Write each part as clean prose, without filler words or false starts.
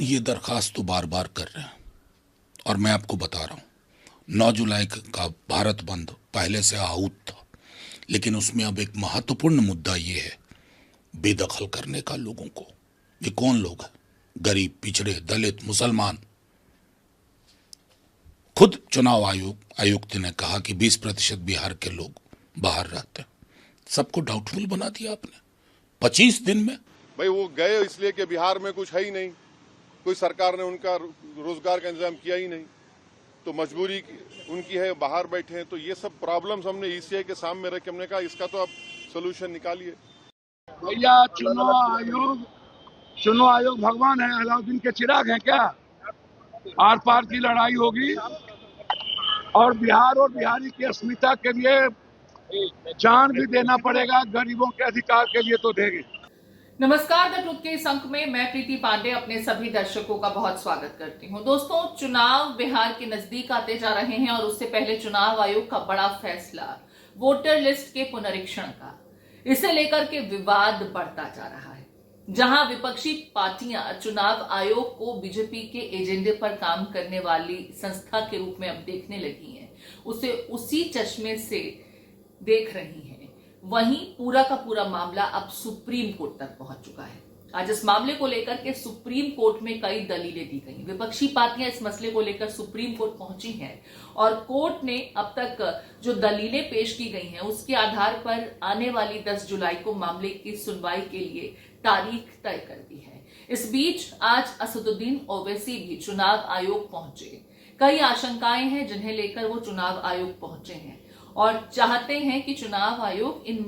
ये दरखास्त तो बार बार कर रहे हैं और मैं आपको बता रहा हूं 9 जुलाई का भारत बंद पहले से आहूत था, लेकिन उसमें अब एक महत्वपूर्ण मुद्दा ये है बेदखल करने का लोगों को। ये कौन लोग हैं? गरीब, पिछड़े, दलित, मुसलमान। खुद चुनाव आयुक्त ने कहा कि 20% बिहार के लोग बाहर रहते हैं। सबको डाउटफुल बना दिया आपने 25 दिन में। भाई वो गए इसलिए कि बिहार में कुछ है ही नहीं, कोई सरकार ने उनका रोजगार का इंतजाम किया ही नहीं, तो मजबूरी उनकी है, बाहर बैठे हैं। तो ये सब प्रॉब्लम्स हमने ईसीआई के सामने रख के हमने कहा इसका तो आप सोल्यूशन निकालिए। भैया चुनाव आयोग भगवान है, अलाउद्दीन के चिराग हैं क्या? आर पार की लड़ाई होगी और बिहार और बिहारी की अस्मिता के लिए जान भी देना पड़ेगा, गरीबों के अधिकार के लिए तो देंगे। नमस्कार, द ट्रुथ के इस अंक में मैं प्रीति पांडे अपने सभी दर्शकों का बहुत स्वागत करती हूं। दोस्तों, चुनाव बिहार के नजदीक आते जा रहे हैं और उससे पहले चुनाव आयोग का बड़ा फैसला वोटर लिस्ट के पुनरीक्षण का, इसे लेकर के विवाद बढ़ता जा रहा है। जहां विपक्षी पार्टियां चुनाव आयोग को बीजेपी के एजेंडे पर काम करने वाली संस्था के रूप में अब देखने लगी हैं, उसे उसी चश्मे से देख रही हैं। वहीं पूरा का पूरा मामला अब सुप्रीम कोर्ट तक पहुंच चुका है। आज इस मामले को लेकर के सुप्रीम कोर्ट में कई दलीलें दी गई। विपक्षी पार्टियां इस मसले को लेकर सुप्रीम कोर्ट पहुंची हैं और कोर्ट ने अब तक जो दलीलें पेश की गई हैं उसके आधार पर आने वाली 10 जुलाई को मामले की सुनवाई के लिए तारीख तय कर दी है। इस बीच आज असदुद्दीन ओवैसी भी चुनाव आयोग पहुंचे। कई आशंकाएं हैं जिन्हें लेकर वो चुनाव आयोग पहुंचे हैं और चाहते हैं कि चुनाव आयोग इन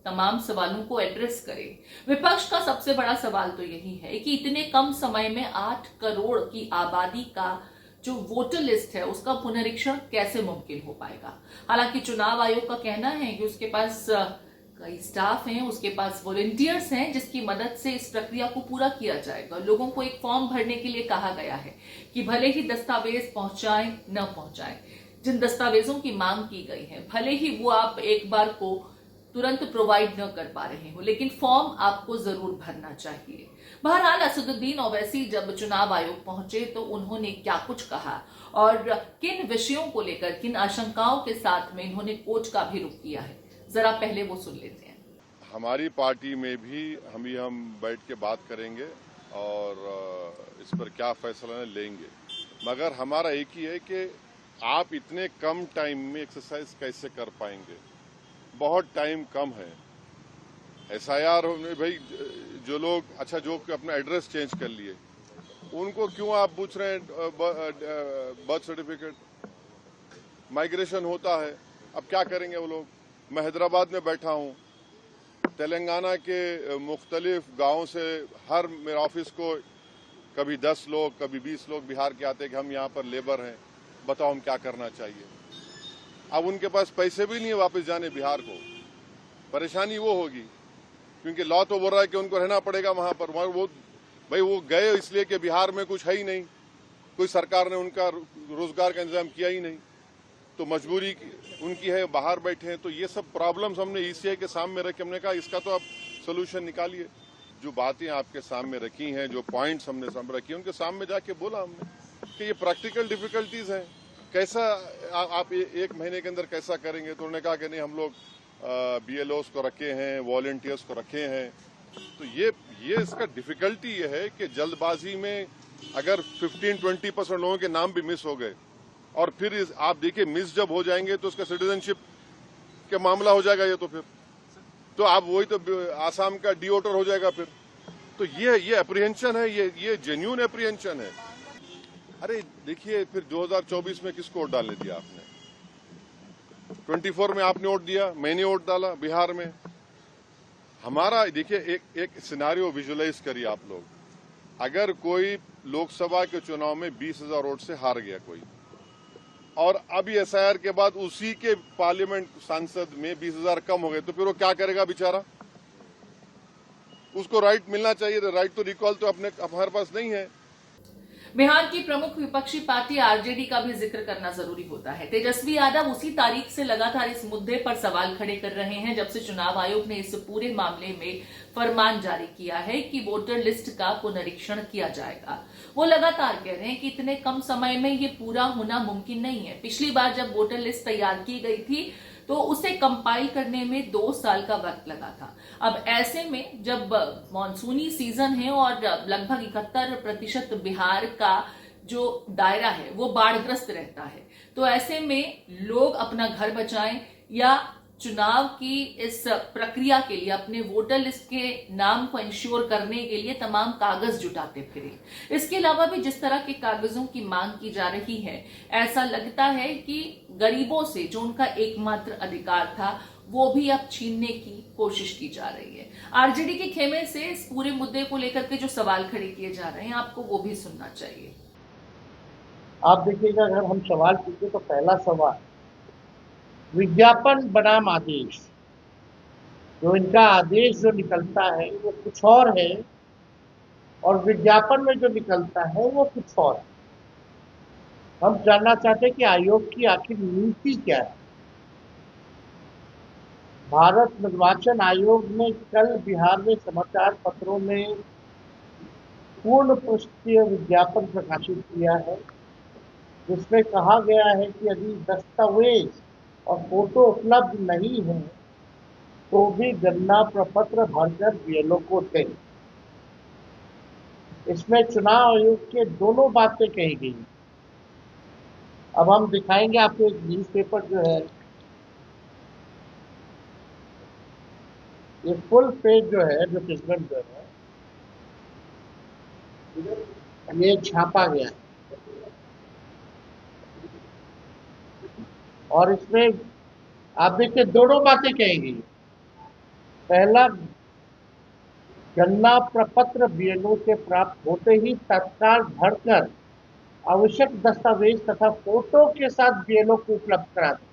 तमाम सवालों को एड्रेस करे। विपक्ष का सबसे बड़ा सवाल तो यही है कि इतने कम समय में 8 करोड़ की आबादी का जो वोटर लिस्ट है उसका पुनरीक्षण कैसे मुमकिन हो पाएगा। हालांकि चुनाव आयोग का कहना है कि उसके पास कई स्टाफ हैं, उसके पास वॉलंटियर्स हैं जिसकी मदद से इस प्रक्रिया को पूरा किया जाएगा। लोगों को एक फॉर्म भरने के लिए कहा गया है कि भले ही दस्तावेज पहुंचाएं न पहुंचाएं, जिन दस्तावेजों की मांग की गई है भले ही वो आप एक बार को तुरंत प्रोवाइड न कर पा रहे हो, लेकिन फॉर्म आपको जरूर भरना चाहिए। बहरहाल असदुद्दीन ओवैसी जब चुनाव आयोग पहुंचे तो उन्होंने क्या कुछ कहा और किन विषयों को लेकर, किन आशंकाओं के साथ में इन्होंने कोर्ट का भी रुख किया है, जरा पहले वो सुन लेते हैं। हमारी पार्टी में भी हम बैठ के बात करेंगे और इस पर क्या फैसला लेंगे, मगर हमारा एक ही है कि आप इतने कम टाइम में एक्सरसाइज कैसे कर पाएंगे? बहुत टाइम कम है। एसआईआर में भाई जो लोग जो अपना एड्रेस चेंज कर लिए उनको क्यों आप पूछ रहे हैं बर्थ सर्टिफिकेट? माइग्रेशन होता है, अब क्या करेंगे वो लोग? मैं हैदराबाद में बैठा हूँ, तेलंगाना के मुख्तलिफ गाँव से हर मेरे ऑफिस को कभी 10 लोग कभी 20 लोग बिहार के आते हैं कि हम यहाँ पर लेबर हैं, बताओ हम क्या करना चाहिए। अब उनके पास पैसे भी नहीं है वापस जाने बिहार को। परेशानी वो होगी क्योंकि लॉ तो बोल रहा है कि उनको रहना पड़ेगा वहां पर। वो गए इसलिए कि बिहार में कुछ है ही नहीं, कोई सरकार ने उनका रोजगार का इंतजाम किया ही नहीं, तो मजबूरी उनकी है, बाहर बैठे हैं। तो ये सब प्रॉब्लम्स हमने ईसीआई के सामने रख के हमने कहा इसका तो आप सोल्यूशन निकालिए। जो बातें आपके सामने रखी हैं, जो पॉइंट्स हमने सामने रखी, उनके सामने जाके बोला हमने कि ये प्रैक्टिकल डिफिकल्टीज हैं, कैसा आप एक महीने के अंदर कैसा करेंगे? तो उन्होंने कहा कि नहीं, हम लोग बीएलओस को रखे हैं, वॉलंटियर्स को रखे हैं। तो ये इसका डिफिकल्टी ये है कि जल्दबाजी में अगर 15-20% लोगों के नाम भी मिस हो गए और फिर आप देखिए मिस जब हो जाएंगे तो उसका सिटीजनशिप के मामला हो जाएगा। ये तो आप वही तो आसाम का डिओटर हो जाएगा फिर। तो ये अप्रीहेंशन है, ये जेन्युइन अप्रीहेंशन है। अरे देखिए, फिर 2024 में किसको वोट डालने दिया आपने? 24 में आपने वोट दिया, मैंने वोट डाला बिहार में। हमारा देखिए एक सिनारियो विजुअलाइज करिए आप लोग। अगर कोई लोकसभा के चुनाव में 20,000 वोट से हार गया कोई, और अभी एसआईआर के बाद उसी के पार्लियामेंट सांसद में 20,000 कम हो गए, तो फिर वो क्या करेगा बेचारा? उसको राइट मिलना चाहिए, राइट तो रिकॉल तो हमारे पास नहीं है। बिहार की प्रमुख विपक्षी पार्टी आरजेडी का भी जिक्र करना जरूरी होता है। तेजस्वी यादव उसी तारीख से लगातार इस मुद्दे पर सवाल खड़े कर रहे हैं जब से चुनाव आयोग ने इस पूरे मामले में फरमान जारी किया है कि वोटर लिस्ट का पुनरीक्षण किया जाएगा। वो लगातार कह रहे हैं कि इतने कम समय में ये पूरा होना मुमकिन नहीं है। पिछली बार जब वोटर लिस्ट तैयार की गई थी तो उसे कंपाइल करने में 2 साल का वक्त लगा था। अब ऐसे में जब मॉनसूनी सीजन है और लगभग 71% बिहार का जो दायरा है वो बाढ़ग्रस्त रहता है, तो ऐसे में लोग अपना घर बचाएं या चुनाव की इस प्रक्रिया के लिए अपने वोटर लिस्ट के नाम को इंश्योर करने के लिए तमाम कागज जुटाते फिरे। इसके अलावा भी जिस तरह के कागजों की मांग की जा रही है, ऐसा लगता है कि गरीबों से जो उनका एकमात्र अधिकार था वो भी अब छीनने की कोशिश की जा रही है। आरजेडी के खेमे से इस पूरे मुद्दे को लेकर के जो सवाल खड़े किए जा रहे हैं, आपको वो भी सुनना चाहिए। आप देखिएगा, अगर हम सवाल पूछे तो पहला सवाल, विज्ञापन बनाम आदेश, जो इनका आदेश जो निकलता है वो कुछ और है और विज्ञापन में जो निकलता है वो कुछ और है। हम जानना चाहते हैं कि आयोग की आखिर नीति क्या है। भारत निर्वाचन आयोग ने कल बिहार में समाचार पत्रों में पूर्ण पृष्ठीय विज्ञापन प्रकाशित किया है, जिसमें कहा गया है कि यदि दस्तावेज और फोटो उपलब्ध नहीं है तो भी गणना प्रपत्र भरकर बीएलओ को दें। इसमें चुनाव आयोग के दोनों बातें कही गई। अब हम दिखाएंगे आपको एक न्यूज़पेपर जो है, ये फुल पेज जो है एडवर्टाइजमेंट जो है ये छापा गया है और इसमें आप देखिए दोनों बातें कहेंगी। पहला, गणना प्रपत्र बीएलओ से प्राप्त होते ही तत्काल भरकर आवश्यक दस्तावेज तथा फोटो के साथ बीएलओ को उपलब्ध करा दें।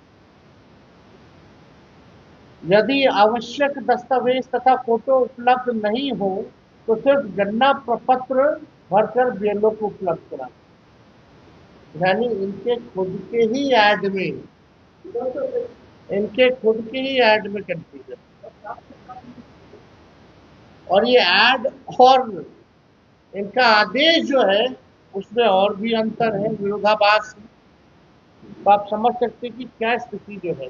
यदि आवश्यक दस्तावेज तथा फोटो उपलब्ध नहीं हो तो सिर्फ गणना प्रपत्र भरकर बीएलओ को उपलब्ध करा दें। यानी इनके खुद के ही ऐड में कंफ्यूजन, और ये ऐड और इनका आदेश जो है उसमें और भी अंतर है, विरोधाभास है। तो आप समझ सकते हैं कि क्या स्थिति जो है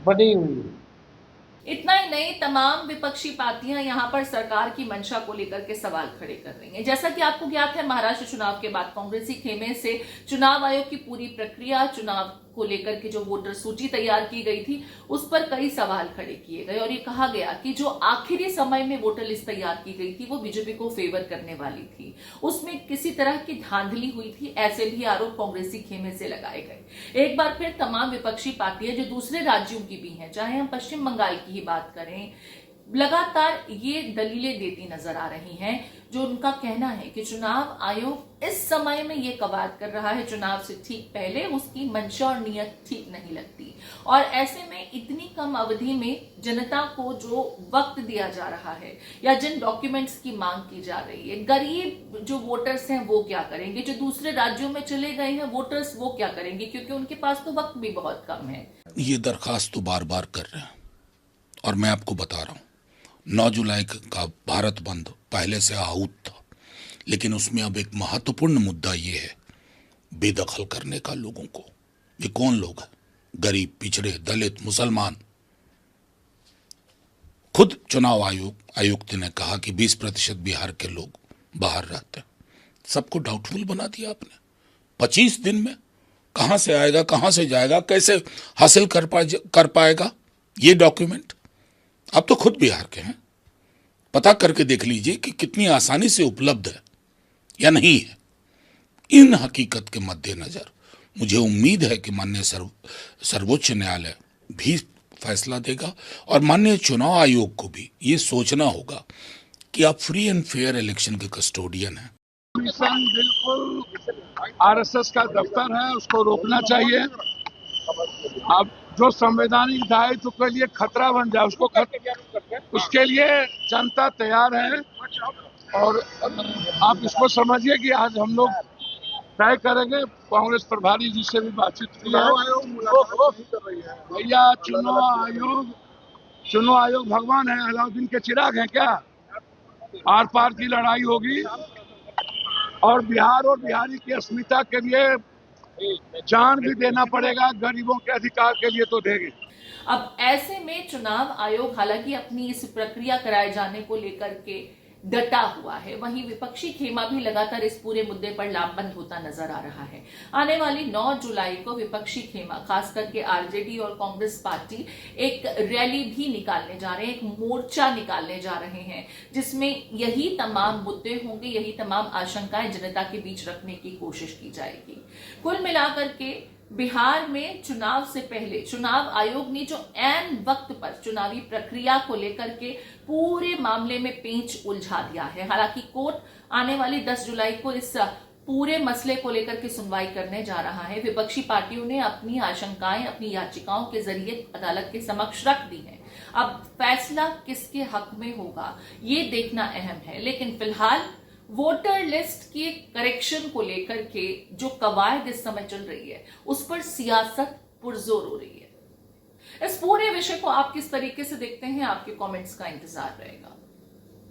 बनी हुई है। इतना ही नहीं, तमाम विपक्षी पार्टियां यहां पर सरकार की मंशा को लेकर के सवाल खड़े कर रही हैं। जैसा कि आपको ज्ञात है, महाराष्ट्र चुनाव के बाद कांग्रेसी खेमे से चुनाव आयोग की पूरी प्रक्रिया, चुनाव को लेकर के जो वोटर सूची तैयार की गई थी उस पर कई सवाल खड़े किए गए और ये कहा गया कि जो आखिरी समय में वोटर लिस्ट तैयार की गई थी वो बीजेपी को फेवर करने वाली थी, उसमें किसी तरह की धांधली हुई थी, ऐसे भी आरोप कांग्रेसी खेमे से लगाए गए। एक बार फिर तमाम विपक्षी पार्टियां जो दूसरे राज्यों की भी हैं, चाहे हम पश्चिम बंगाल की ही बात करें, लगातार ये दलीलें देती नजर आ रही हैं, जो उनका कहना है कि चुनाव आयोग इस समय में ये कवायद कर रहा है, चुनाव से ठीक पहले उसकी मंशा और नियत ठीक नहीं लगती। और ऐसे में इतनी कम अवधि में जनता को जो वक्त दिया जा रहा है या जिन डॉक्यूमेंट्स की मांग की जा रही है, गरीब जो वोटर्स हैं वो क्या करेंगे, जो दूसरे राज्यों में चले गए हैं वोटर्स वो क्या करेंगे, क्योंकि उनके पास तो वक्त भी बहुत कम है। ये दरखास्त तो बार बार कर रहे हैं और मैं आपको बता रहा हूं, 9 जुलाई का भारत बंद पहले से आहूत था, लेकिन उसमें अब एक महत्वपूर्ण मुद्दा ये है बेदखल करने का लोगों को। ये कौन लोग हैं? गरीब, पिछड़े, दलित, मुसलमान। खुद चुनाव आयुक्त ने कहा कि 20% बिहार के लोग बाहर रहते हैं। सबको डाउटफुल बना दिया आपने। 25 दिन में कहां से आएगा, कहां से जाएगा, कैसे हासिल कर पाएगा ये डॉक्यूमेंट? आप तो खुद बिहार के हैं, पता करके देख लीजिए कि कितनी आसानी से उपलब्ध है या नहीं है। इन हकीकत के मद्देनजर मुझे उम्मीद है कि माननीय सर्वोच्च न्यायालय भी फैसला देगा और माननीय चुनाव आयोग को भी ये सोचना होगा कि आप फ्री एंड फेयर इलेक्शन के कस्टोडियन हैं। कमीशन बिल्कुल आरएसएस का दफ्तर है, उसको रोकना चाहिए। अब जो संवैधानिक दायित्व के लिए खतरा बन जाए उसके लिए जनता तैयार है। और आप इसको समझिए कि आज हम लोग तय करेंगे कांग्रेस प्रभारी जी से भी बातचीत की है। भैया चुनाव आयोग भगवान है, अलाउद्दीन के चिराग हैं क्या? आर पार की लड़ाई होगी और बिहारी की अस्मिता के लिए जान भी देना पड़ेगा, गरीबों के अधिकार के लिए तो देंगे। अब ऐसे में चुनाव आयोग हालांकि अपनी इस प्रक्रिया कराए जाने को लेकर के डटा हुआ है, वहीं विपक्षी खेमा भी लगातार इस पूरे मुद्दे पर लामबंद होता नजर आ रहा है। आने वाली 9 जुलाई को विपक्षी खेमा खास करके आरजेडी और कांग्रेस पार्टी एक रैली भी निकालने जा रहे हैं, एक मोर्चा निकालने जा रहे हैं, जिसमें यही तमाम मुद्दे होंगे, यही तमाम आशंकाएं जनता के बीच रखने की कोशिश की जाएगी। कुल मिलाकर के बिहार में चुनाव से पहले चुनाव आयोग ने जो ऐन वक्त पर चुनावी प्रक्रिया को लेकर के पूरे मामले में पेंच उलझा दिया है। हालांकि कोर्ट आने वाली 10 जुलाई को इस पूरे मसले को लेकर के सुनवाई करने जा रहा है। विपक्षी पार्टियों ने अपनी आशंकाएं, अपनी याचिकाओं के जरिए अदालत के समक्ष रख दी हैं। अब फैसला किसके हक में होगा ये देखना अहम है, लेकिन फिलहाल वोटर लिस्ट के करेक्शन को लेकर के जो कवायद इस समय चल रही है उस पर सियासत पुरजोर हो रही है। इस पूरे विषय को आप किस तरीके से देखते हैं, आपके कमेंट्स का इंतजार रहेगा।